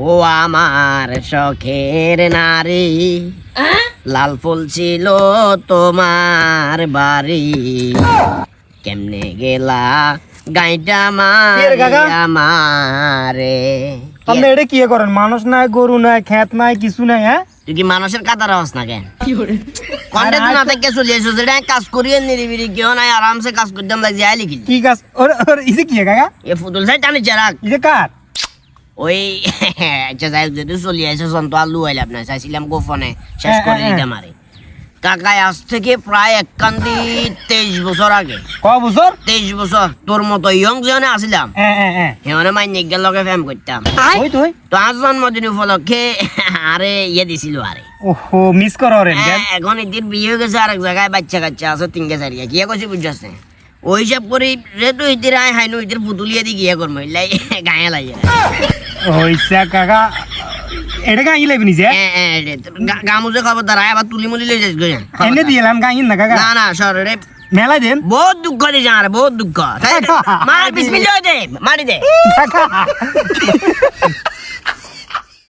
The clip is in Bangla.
ও আমার শখের নারী, লাল ফুল ছিল তোমার বাড়ি, কেমনে গেলা গাইটা রে কাকা? আমারে। আপনি এটা কি করেন? মানুষ নাই, গরু নাই, খেত নাই, কিছু নাই। হ্যাঁ, তুই কি মানুষের কাতার হস না কেন? কন্টে তুই না থেকে চলে এসেছিস, এটা কাজ করিয়ে নিরিবিরি কেউ নাই, আরামসে কাজ করতাম লাগছে আই লিখিল। ঠিক আছে। ইসে কি কাকা? এ ফুতুল সাই টানি চারাক ইসে কার? ওই আচ্ছা যাই হোক, যদি চলে আসে তো আলু আইলে আপনার চাইছিলাম গোপনে শেষ করে দিতে মারে। কাকায় আজ থেকে প্রায় একান্তি 23 বছর আগে, ক বছর? 23 বছর তোর মতো ইয়ং যেখানে আসিলাম সেখানে মাইনে গেল লগে ফেম করতাম। ওই তুই তো আজ জন্মদিন উপলক্ষে আরে ইয়ে দিছিল আরে। ওহো, মিস করো রে। এখন এদের বিয়ে হয়ে গেছে, আরেক জায়গায় বাচ্চা কাচ্চা আছে, 3-4 কি করছি বুঝছস না? ওই হিসাব করি রে তুই ইতির আয় হাইনো ইতির পুতুলিয়ে দি গিয়ে করবো লাই গায়ে লাগে। ওইসা কাকা, এটা গাই লাগবে নিজে। গামুজে খবর দ্বারা আবার তুলি মুলি লই যাস গয়া এনে দিলাম গাইন না কাকা। না না সর রে, মেলা দেন বহুত দুঃখ দিছে আরে, বহুত দুঃখ। মার বিসমিল্লাহ দে, মারি দে। কাকা